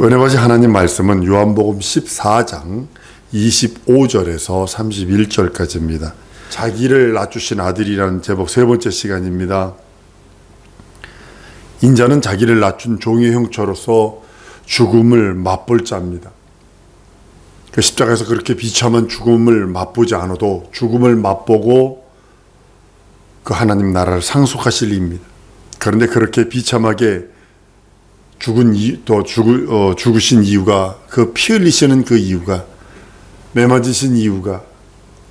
은혜받으신 하나님 말씀은 요한복음 14장 25절에서 31절까지입니다. 자기를 낮추신 아들이라는 제목 세 번째 시간입니다. 인자는 자기를 낮춘 종의 형체로서 죽음을 맛볼 자입니다. 그 십자가에서 그렇게 비참한 죽음을 맛보지 않아도 죽음을 맛보고 그 하나님 나라를 상속하실 이입니다. 그런데 그렇게 비참하게 죽으신 이유가, 그 피 흘리시는 그 이유가, 매 맞으신 이유가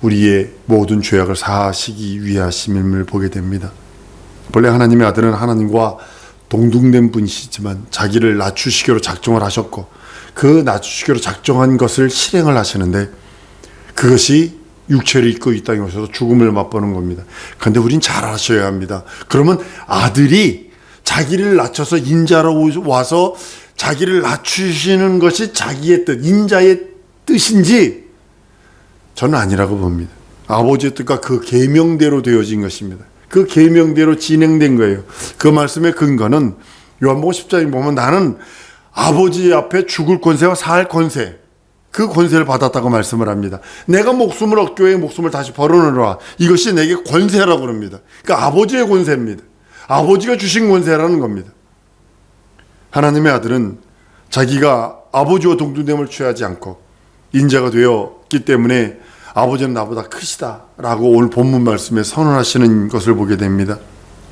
우리의 모든 죄악을 사하시기 위하심임을 보게 됩니다. 본래 하나님의 아들은 하나님과 동등된 분이시지만 자기를 낮추시기로 작정을 하셨고, 그 낮추시기로 작정한 것을 실행을 하시는데, 그것이 육체를 입고 이 땅에 오셔서 죽음을 맛보는 겁니다. 그런데 우린 잘 아셔야 합니다. 그러면 아들이 자기를 낮춰서 인자로 와서 자기를 낮추시는 것이 자기의 뜻, 인자의 뜻인지 저는 아니라고 봅니다. 아버지의 뜻과 그 계명대로 되어진 것입니다. 그 계명대로 진행된 거예요. 그 말씀의 근거는 요한복음 10장에 보면 나는 아버지 앞에 죽을 권세와 살 권세, 그 권세를 받았다고 말씀을 합니다. 내가 목숨을 얻기 위해 목숨을 다시 벌어놓으라. 이것이 내게 권세라고 그럽니다. 그러니까 아버지의 권세입니다. 아버지가 주신 권세라는 겁니다. 하나님의 아들은 자기가 아버지와 동등됨을 취하지 않고 인자가 되었기 때문에 아버지는 나보다 크시다 라고 오늘 본문 말씀에 선언하시는 것을 보게 됩니다.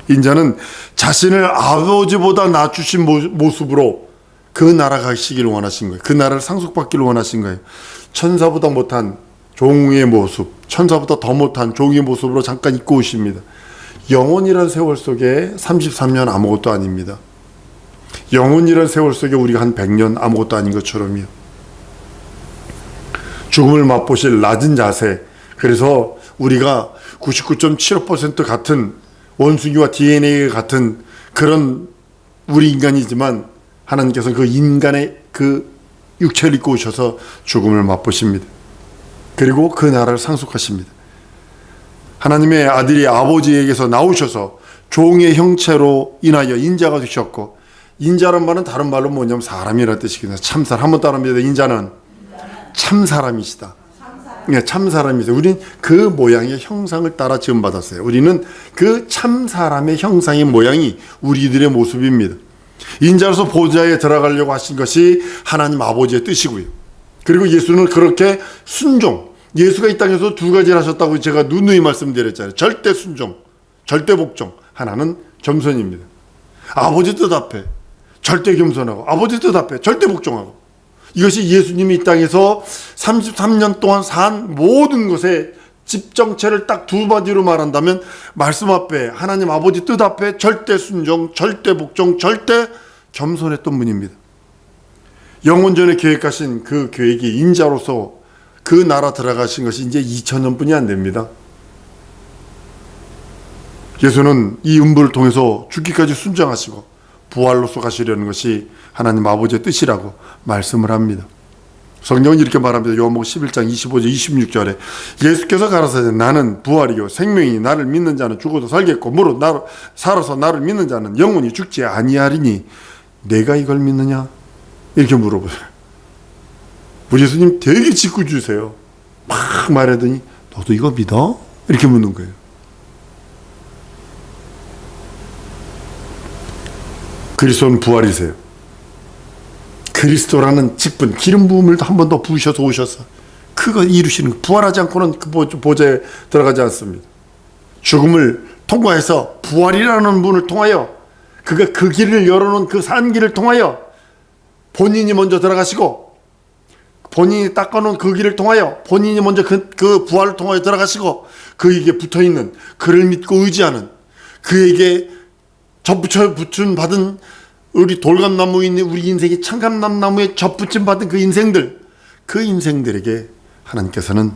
인자는 자신을 아버지보다 낮추신 모습으로 그 나라 가시기를 원하신 거예요. 그 나라를 상속받기를 원하신 거예요. 천사보다 못한 종의 모습, 천사보다 더 못한 종의 모습으로 잠깐 입고 오십니다. 영원이란 세월 속에 33년 아무것도 아닙니다. 영원이란 세월 속에 우리가 한 100년 아무것도 아닌 것처럼요. 죽음을 맛보실 낮은 자세, 그래서 우리가 99.75% 같은 원숭이와 DNA가 같은 그런 우리 인간이지만 하나님께서는 그 인간의 그 육체를 입고 오셔서 죽음을 맛보십니다. 그리고 그 나라를 상속하십니다. 하나님의 아들이 아버지에게서 나오셔서 종의 형체로 인하여 인자가 되셨고, 인자란 말은 다른 말로 뭐냐면 사람이라는 뜻이거든요. 참사람. 한번 따라합니다. 인자는 참사람이시다. 네, 참사람이세요. 우리는 그 모양의 형상을 따라 지음받았어요. 우리는 그 참사람의 형상의 모양이 우리들의 모습입니다. 인자로서 보좌에 들어가려고 하신 것이 하나님 아버지의 뜻이고요. 그리고 예수는 그렇게 순종, 예수가 이 땅에서 두 가지를 하셨다고 제가 누누이 말씀드렸잖아요. 절대 순종, 절대 복종. 하나는 겸손입니다. 아버지 뜻 앞에 절대 겸손하고, 아버지 뜻 앞에 절대 복종하고. 이것이 예수님이 이 땅에서 33년 동안 산 모든 것의 집정체를 딱 두 마디로 말한다면, 말씀 앞에, 하나님 아버지 뜻 앞에 절대 순종, 절대 복종, 절대 겸손했던 분입니다. 영원전에 계획하신 그 계획이 인자로서 그 나라 들어가신 것이 이제 2000년뿐이 안 됩니다. 예수는 이 음부를 통해서 죽기까지 순종하시고 부활로서 가시려는 것이 하나님 아버지의 뜻이라고 말씀을 합니다. 성경은 이렇게 말합니다. 요한복음 11장 25절 26절에 예수께서 가라사대 나는 부활이요 생명이니 나를 믿는 자는 죽어도 살겠고 무릇 살아서 나를 믿는 자는 영원히 죽지 아니하리니 내가 이걸 믿느냐? 이렇게 물어보세요. 우리 예수님 되게 짓궂 주세요. 막 말하더니 너도 이거 믿어? 이렇게 묻는 거예요. 그리스도는 부활이세요. 그리스도라는 직분, 기름 부음을 한 번 더 부으셔서 오셔서 그거 이루시는, 부활하지 않고는 그 보좌에 들어가지 않습니다. 죽음을 통과해서 부활이라는 문을 통하여, 그가 그 길을 열어놓은 그 산길을 통하여 본인이 먼저 들어가시고, 본인이 닦아놓은 그 길을 통하여 본인이 먼저 그 부활을 통하여 들어가시고, 그에게 붙어있는, 그를 믿고 의지하는, 그에게 접붙임 받은 우리 돌감나무에 있는 우리 인생이 참감나무에 접붙임 받은 그 인생들에게 하나님께서는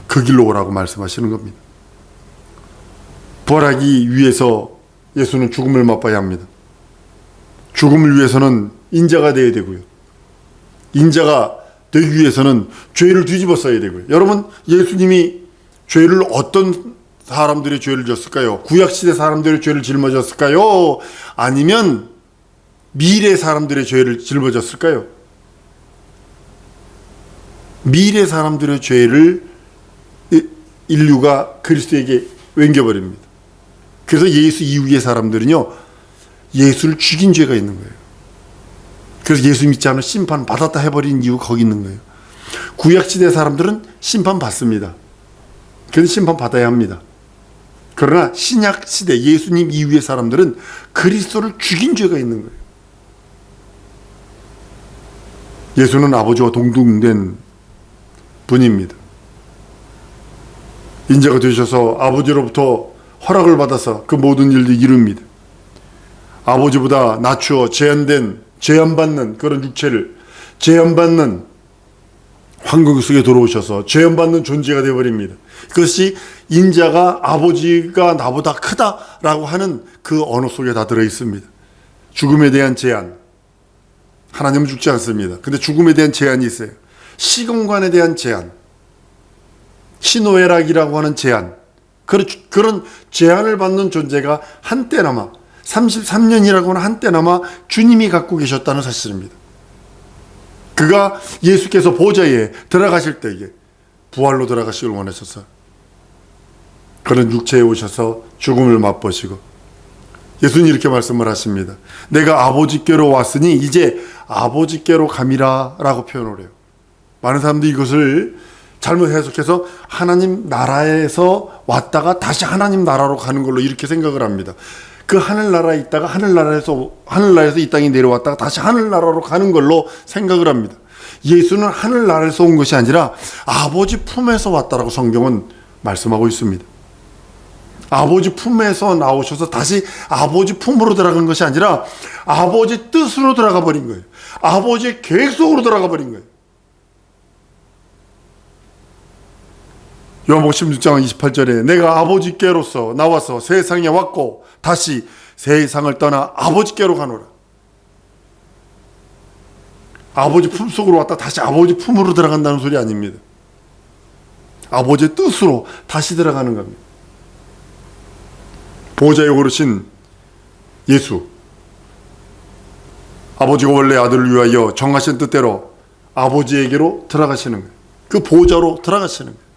그 길로 오라고 말씀하시는 겁니다. 부활하기 위해서 예수는 죽음을 맛봐야 합니다. 죽음을 위해서는 인자가 되어야 되고요. 인자가 되기 위해서는 죄를 뒤집어 써야 되고요. 여러분, 예수님이 죄를 어떤 사람들의 죄를 졌을까요? 구약시대 사람들의 죄를 짊어졌을까요? 아니면 미래 사람들의 죄를 짊어졌을까요? 미래 사람들의 죄를 인류가 그리스도에게 옮겨버립니다. 그래서 예수 이후의 사람들은요, 예수를 죽인 죄가 있는 거예요. 그래서 예수 믿지 않으면 심판 받았다 해버린 이유가 거기 있는 거예요. 구약시대 사람들은 심판 받습니다. 그래서 심판 받아야 합니다. 그러나 신약시대 예수님 이후의 사람들은 그리스도를 죽인 죄가 있는 거예요. 예수는 아버지와 동등된 분입니다. 인자가 되셔서 아버지로부터 허락을 받아서 그 모든 일도 이룹니다. 아버지보다 낮추어 제한받는 그런 육체를, 제한받는 황금 속에 들어오셔서 제한받는 존재가 되어버립니다. 그것이 인자가 아버지가 나보다 크다라고 하는 그 언어 속에 다 들어있습니다. 죽음에 대한 제한. 하나님은 죽지 않습니다. 근데 죽음에 대한 제한이 있어요. 시공간에 대한 제한. 신호애락이라고 하는 제한. 그런 제한을 받는 존재가 한때나마 33년이라고 하는 한때나마 주님이 갖고 계셨다는 사실입니다. 그가 예수께서 보좌에 들어가실 때에 부활로 들어가시길 원하셔서 그런 육체에 오셔서 죽음을 맛보시고 예수님 이렇게 말씀을 하십니다. 내가 아버지께로 왔으니 이제 아버지께로 감이라 라고 표현을 해요. 많은 사람들이 이것을 잘못 해석해서 하나님 나라에서 왔다가 다시 하나님 나라로 가는 걸로 이렇게 생각을 합니다. 그 하늘나라에 있다가 하늘나라에서 이 땅에 내려왔다가 다시 하늘나라로 가는 걸로 생각을 합니다. 예수는 하늘나라에서 온 것이 아니라 아버지 품에서 왔다라고 성경은 말씀하고 있습니다. 아버지 품에서 나오셔서 다시 아버지 품으로 들어간 것이 아니라 아버지 뜻으로 들어가 버린 거예요. 아버지의 계획 속으로 들어가 버린 거예요. 요한복음 16장 28절에 내가 아버지께로서 나와서 세상에 왔고 다시 세상을 떠나 아버지께로 가노라. 아버지 품속으로 왔다 다시 아버지 품으로 들어간다는 소리 아닙니다. 아버지의 뜻으로 다시 들어가는 겁니다. 보좌에 오르신 예수, 아버지가 원래 아들을 위하여 정하신 뜻대로 아버지에게로 들어가시는 거예요. 그 보좌로 들어가시는 거예요.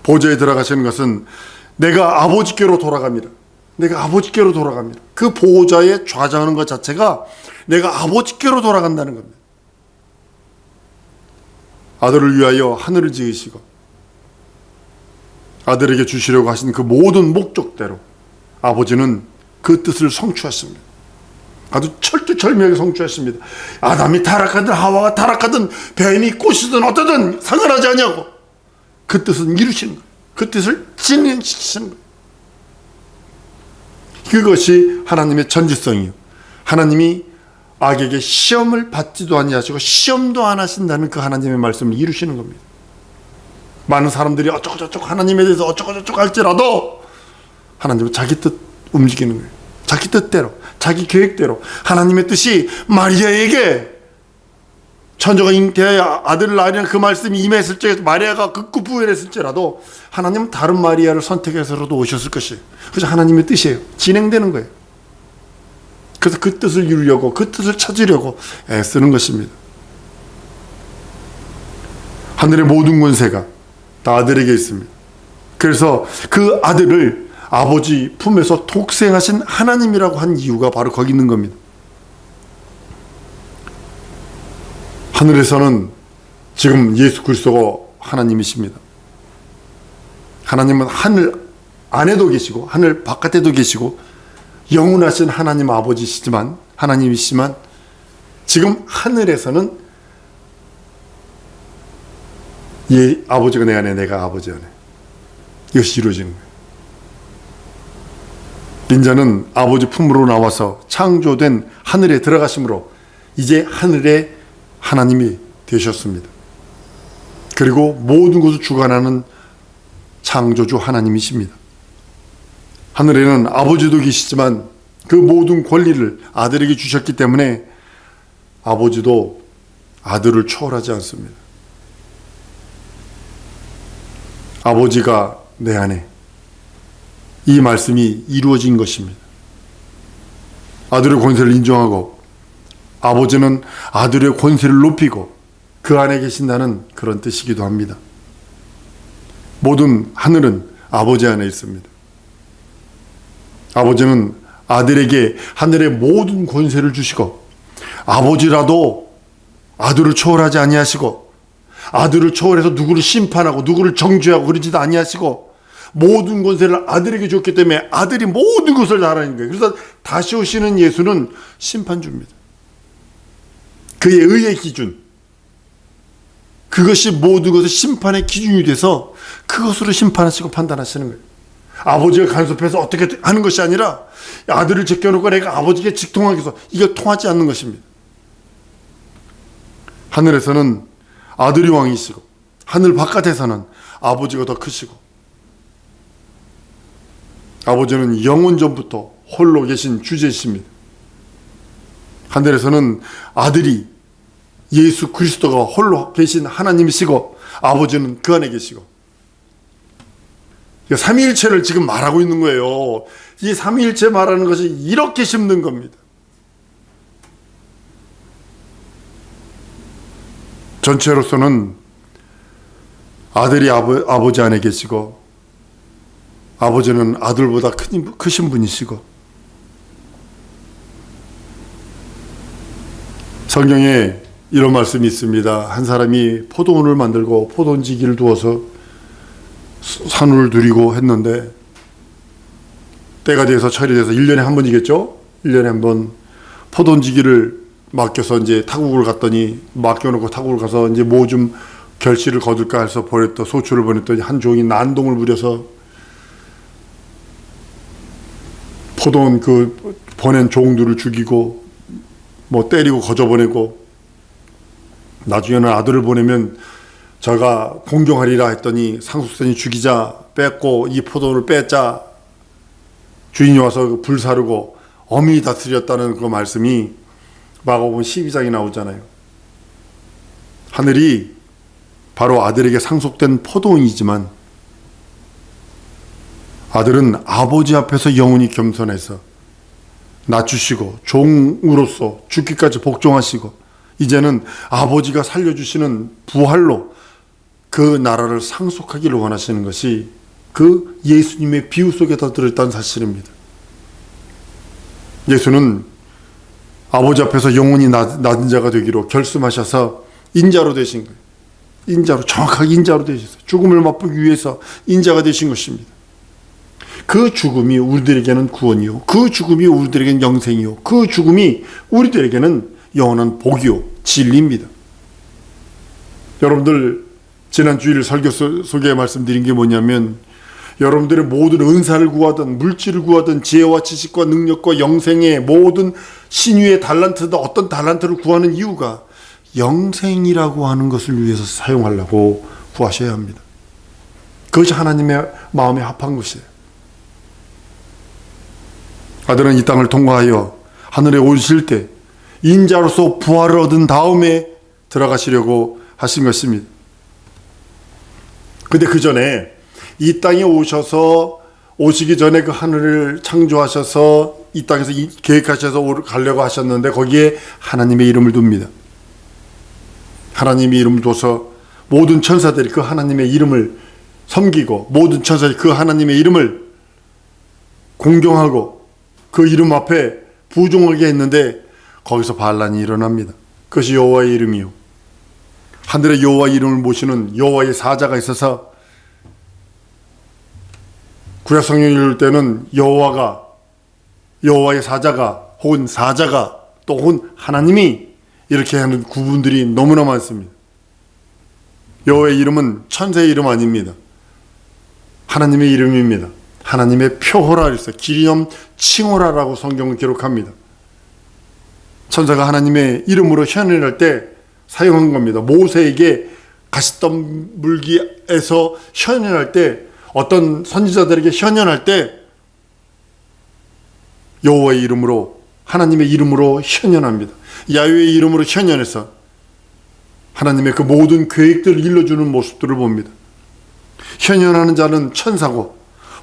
보좌에 들어가시는 것은 내가 아버지께로 돌아갑니다. 내가 아버지께로 돌아갑니다. 그 보좌에 좌정하는 것 자체가 내가 아버지께로 돌아간다는 겁니다. 아들을 위하여 하늘을 지으시고 아들에게 주시려고 하신 그 모든 목적대로 아버지는 그 뜻을 성취하십니다. 아주 철두철미하게 성취하십니다. 아담이 타락하든 하와가 타락하든 뱀이 꼬시든 어떠든 상관하지 않냐고 그 뜻은 이루시는 거예요. 그 뜻을 진행시키시는 거예요. 그것이 하나님의 전지성이요. 하나님이 악에게 시험을 받지도 아니하시고 시험도 안 하신다는 그 하나님의 말씀을 이루시는 겁니다. 많은 사람들이 어쩌고저쩌고 하나님에 대해서 어쩌고저쩌고 할지라도 하나님은 자기 뜻 움직이는 거예요. 자기 뜻대로, 자기 계획대로 하나님의 뜻이 마리아에게 천조가 잉태하여 아들을 낳으리라는 그 말씀이 임했을 적에 마리아가 극구 부인했을지라도 하나님은 다른 마리아를 선택해서라도 오셨을 것이에요. 그래서 하나님의 뜻이에요. 진행되는 거예요. 그래서 그 뜻을 이루려고 그 뜻을 찾으려고 애쓰는 것입니다. 하늘의 모든 권세가 다 아들에게 있습니다. 그래서 그 아들을 아버지 품에서 독생하신 하나님이라고 한 이유가 바로 거기 있는 겁니다. 하늘에서는 지금 예수 그리스도가 하나님이십니다. 하나님은 하늘 안에도 계시고 하늘 바깥에도 계시고 영원하신 하나님 아버지시지만 하나님이시지만 지금 하늘에서는 아버지가 내 안에 내가 아버지 안에 이것이 이루어지는 거예요. 인자는 아버지 품으로 나와서 창조된 하늘에 들어가심으로 이제 하늘에 하나님이 되셨습니다. 그리고 모든 것을 주관하는 창조주 하나님이십니다. 하늘에는 아버지도 계시지만 그 모든 권리를 아들에게 주셨기 때문에 아버지도 아들을 초월하지 않습니다. 아버지가 내 안에 이 말씀이 이루어진 것입니다. 아들의 권세를 인정하고 아버지는 아들의 권세를 높이고 그 안에 계신다는 그런 뜻이기도 합니다. 모든 하늘은 아버지 안에 있습니다. 아버지는 아들에게 하늘의 모든 권세를 주시고, 아버지라도 아들을 초월하지 아니하시고, 아들을 초월해서 누구를 심판하고 누구를 정죄하고 그러지도 아니하시고, 모든 권세를 아들에게 줬기 때문에 아들이 모든 것을 다 하는 거예요. 그래서 다시 오시는 예수는 심판주입니다. 그의 의의 기준, 그것이 모든 것의 심판의 기준이 돼서 그것으로 심판하시고 판단하시는 거예요. 아버지가 간섭해서 어떻게 하는 것이 아니라 아들을 제껴놓고 내가 아버지께 직통하기 위해서, 이게 통하지 않는 것입니다. 하늘에서는 아들이 왕이시고 하늘 바깥에서는 아버지가 더 크시고, 아버지는 영원 전부터 홀로 계신 주제이십니다. 하늘에서는 아들이 예수 그리스도가 홀로 계신 하나님이시고, 아버지는 그 안에 계시고, 삼위일체를 지금 말하고 있는 거예요. 이 삼위일체 말하는 것이 이렇게 힘든 겁니다. 전체로서는 아들이 아버지 안에 계시고, 아버지는 아들보다 크신 분이시고, 성경에 이런 말씀이 있습니다. 한 사람이 포도원을 만들고 포도원지기를 두어서 산후를 누리고 했는데, 때가 돼서 철이 돼서 1년에 한 번이겠죠? 1년에 한 번 포도원지기를 맡겨서 이제 타국을 갔더니, 맡겨놓고 타국을 가서 이제 뭐 좀 결실을 거둘까 해서 소출을 보냈더니 한 종이 난동을 부려서 포도원 그 보낸 종들을 죽이고 뭐 때리고 거저보내고, 나중에는 아들을 보내면 저가 공경하리라 했더니 상속선이 죽이자 뺐고, 이 포도원을 뺐자 주인이 와서 불 사르고 엄히 다스렸다는 그 말씀이 마가복음 12장에 나오잖아요. 하늘이 바로 아들에게 상속된 포도원이지만, 아들은 아버지 앞에서 영원히 겸손해서 낮추시고 종으로서 죽기까지 복종하시고, 이제는 아버지가 살려주시는 부활로 그 나라를 상속하기를 원하시는 것이 그 예수님의 비유 속에 다 들어있다는 사실입니다. 예수는 아버지 앞에서 영원히 낮은 자가 되기로 결심하셔서 인자로 되신 거예요. 인자로, 정확하게 인자로 되셨어요. 죽음을 맛보기 위해서 인자가 되신 것입니다. 그 죽음이 우리들에게는 구원이요, 그 죽음이 우리들에게는 영생이요, 그 죽음이 우리들에게는 영원한 복이요, 진리입니다. 여러분들, 지난 주일 설교 속에 말씀드린 게 뭐냐면, 여러분들의 모든 은사를 구하든 물질을 구하든 지혜와 지식과 능력과 영생의 모든 신유의 달란트다, 어떤 달란트를 구하는 이유가 영생이라고 하는 것을 위해서 사용하려고 구하셔야 합니다. 그것이 하나님의 마음에 합한 것이에요. 아들은 이 땅을 통과하여 하늘에 오실 때 인자로서 부활을 얻은 다음에 들어가시려고 하신 것입니다. 근데 그 전에 이 땅에 오시기 전에 그 하늘을 창조하셔서 이 땅에서 계획하셔서 가려고 하셨는데, 거기에 하나님의 이름을 둡니다. 하나님의 이름을 둬서 모든 천사들이 그 하나님의 이름을 섬기고, 모든 천사들이 그 하나님의 이름을 공경하고 그 이름 앞에 부종하게 했는데, 거기서 반란이 일어납니다. 그것이 여호와의 이름이요, 하늘의 여호와의 이름을 모시는 여호와의 사자가 있어서, 구약 성경을 읽을 때는 여호와의 사자가, 혹은 사자가, 또 혹은 하나님이 이렇게 하는 구분들이 너무나 많습니다. 여호와의 이름은 천사의 이름 아닙니다. 하나님의 이름입니다. 하나님의 표호라 그랬어요. 기념 칭호라라고 성경은 기록합니다. 천사가 하나님의 이름으로 현현할 때 사용한 겁니다. 모세에게 가시덤 물기에서 현현할 때, 어떤 선지자들에게 현현할 때 여호와의 이름으로, 하나님의 이름으로 현현합니다. 야훼의 이름으로 현현해서 하나님의 그 모든 계획들을 일러주는 모습들을 봅니다. 현현하는 자는 천사고,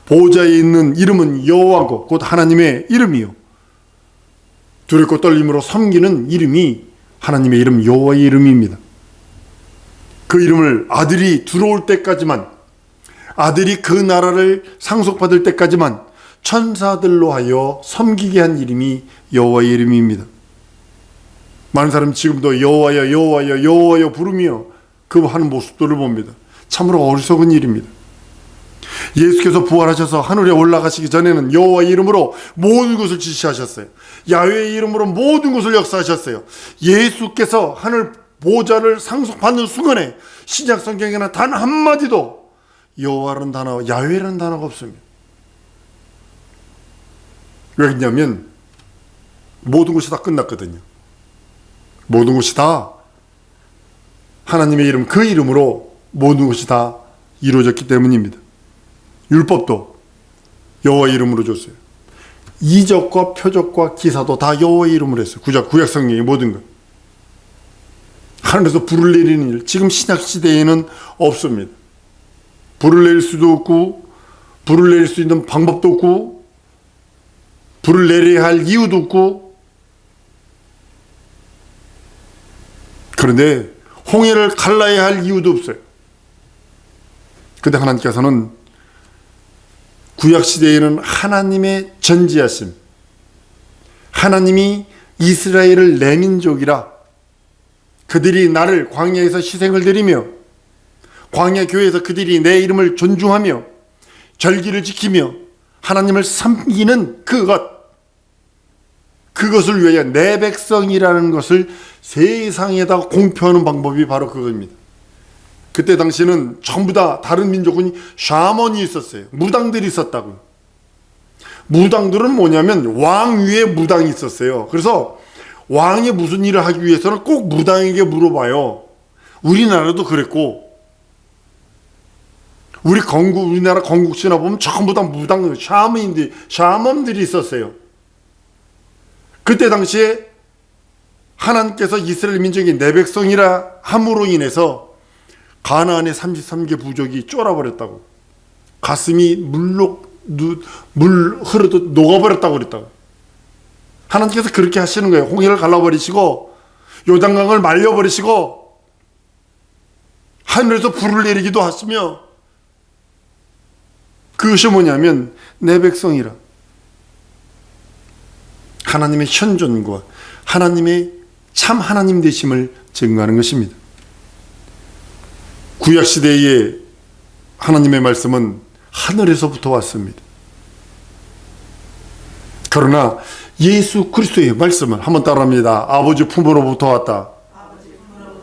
보호자에 있는 이름은 여호와고 곧 하나님의 이름이요, 두렵고 떨림으로 섬기는 이름이 하나님의 이름 여호와의 이름입니다. 그 이름을 아들이 들어올 때까지만, 아들이 그 나라를 상속받을 때까지만 천사들로 하여 섬기게 한 이름이 여호와의 이름입니다. 많은 사람이 지금도 여호와여 여호와여 여호와여 부르며 그 하는 모습들을 봅니다. 참으로 어리석은 일입니다. 예수께서 부활하셔서 하늘에 올라가시기 전에는 여호와의 이름으로 모든 것을 지시하셨어요. 야훼의 이름으로 모든 것을 역사하셨어요. 예수께서 하늘 보좌를 상속받는 순간에 신약 성경에는 단 한마디도 여호와라는 단어, 야훼라는 단어가 없습니다. 왜냐하면 모든 것이 다 끝났거든요. 모든 것이 다 하나님의 이름, 그 이름으로 모든 것이 다 이루어졌기 때문입니다. 율법도 여호와의 이름으로 줬어요. 이적과 표적과 기사도 다 여호와의 이름으로 했어요. 구약 성경의 모든 것. 하늘에서 불을 내리는 일, 지금 신약 시대에는 없습니다. 불을 내릴 수도 없고, 불을 내릴 수 있는 방법도 없고, 불을 내려야 할 이유도 없고. 그런데 홍해를 갈라야 할 이유도 없어요. 그런데 하나님께서는 구약시대에는 하나님의 전지하심, 하나님이 이스라엘을 내 민족이라, 그들이 나를 광야에서 희생을 드리며 광야 교회에서 그들이 내 이름을 존중하며 절기를 지키며 하나님을 섬기는 그것을 위하여 내 백성이라는 것을 세상에다 공표하는 방법이 바로 그겁니다. 그때 당시에는 전부 다 다른 민족은 샤먼이 있었어요. 무당들이 있었다고. 무당들은 뭐냐면 왕 위에 무당이 있었어요. 그래서 왕이 무슨 일을 하기 위해서는 꼭 무당에게 물어봐요. 우리나라도 그랬고, 우리나라 건국 신화 보면 전부 다 무당, 샤먼들이 있었어요. 그때 당시에 하나님께서 이스라엘 민족이 내 백성이라 함으로 인해서 가나안의 33개 부족이 쫄아버렸다고. 가슴이 물 흐르듯 녹아버렸다고 그랬다고. 하나님께서 그렇게 하시는 거예요. 홍해를 갈라버리시고 요단강을 말려버리시고 하늘에서 불을 내리기도 하시며, 그것이 뭐냐면 내 백성이라, 하나님의 현존과 하나님의 참 하나님 되심을 증거하는 것입니다. 구약시대의 하나님의 말씀은 하늘에서부터 왔습니다. 그러나 예수 그리스도의 말씀은, 한번 따라합니다. 아버지 품으로부터 왔다.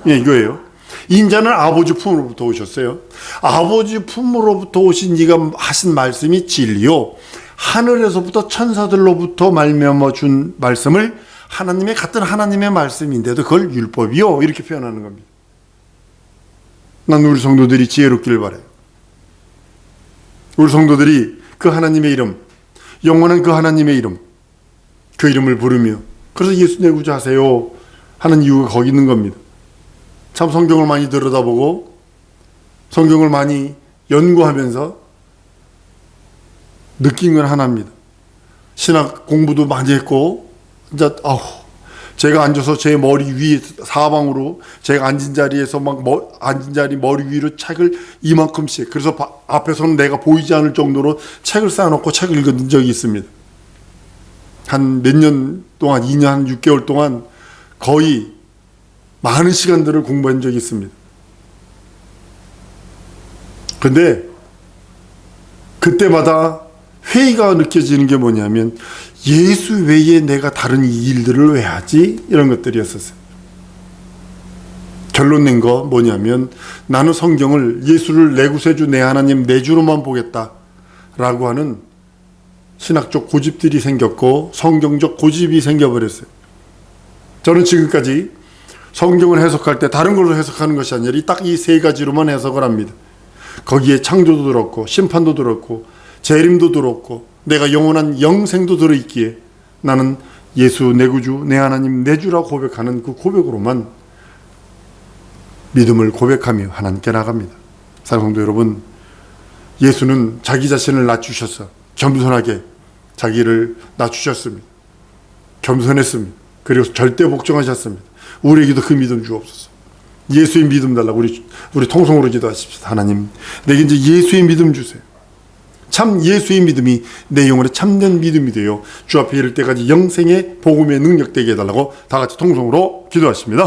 예, 이거예요. 인자는 아버지 품으로부터 오셨어요. 아버지 품으로부터 오신 이가 하신 말씀이 진리요, 하늘에서부터 천사들로부터 말미암아 준 말씀을 하나님의 같은 하나님의 말씀인데도 그걸 율법이요 이렇게 표현하는 겁니다. 난 우리 성도들이 지혜롭기를 바라요. 우리 성도들이 그 하나님의 이름, 영원한 그 하나님의 이름, 그 이름을 부르며, 그래서 예수 내 구주 하세요 하는 이유가 거기 있는 겁니다. 참 성경을 많이 들여다보고 성경을 많이 연구하면서 느낀 건 하나입니다. 신학 공부도 많이 했고, 이제 제가 앉아서 제 머리 위에 사방으로, 제가 앉은 자리에서 앉은 자리 머리 위로 책을 이만큼씩, 그래서 앞에서는 내가 보이지 않을 정도로 책을 쌓아놓고 책을 읽은 적이 있습니다. 한 몇 년 동안, 2년, 한 6개월 동안 거의 많은 시간들을 공부한 적이 있습니다. 근데 그때마다 회의가 느껴지는 게 뭐냐면, 예수 외에 내가 다른 일들을 왜 하지? 이런 것들이었었어요. 결론 낸 거 뭐냐면, 나는 성경을 예수를 내 구세주 내 하나님 내 주로만 보겠다 라고 하는 신학적 고집들이 생겼고, 성경적 고집이 생겨버렸어요. 저는 지금까지 성경을 해석할 때 다른 걸로 해석하는 것이 아니라 딱 이 세 가지로만 해석을 합니다. 거기에 창조도 들었고 심판도 들었고 재림도 들었고 내가 영원한 영생도 들어있기에 나는 예수 내 구주 내 하나님 내 주라 고백하는 그 고백으로만 믿음을 고백하며 하나님께 나갑니다. 사랑하는 성도 여러분, 예수는 자기 자신을 낮추셔서 겸손하게 자기를 낮추셨습니다. 겸손했습니다. 그리고 절대 복종하셨습니다. 우리에게도 그 믿음 주옵소서. 예수의 믿음 달라고 우리 통성으로 기도하십시다. 하나님, 내게 이제 예수의 믿음 주세요. 참 예수의 믿음이 내 영혼의 참된 믿음이 되어 주 앞에 이를 때까지 영생의 복음의 능력 되게 해달라고 다 같이 통성으로 기도하십니다.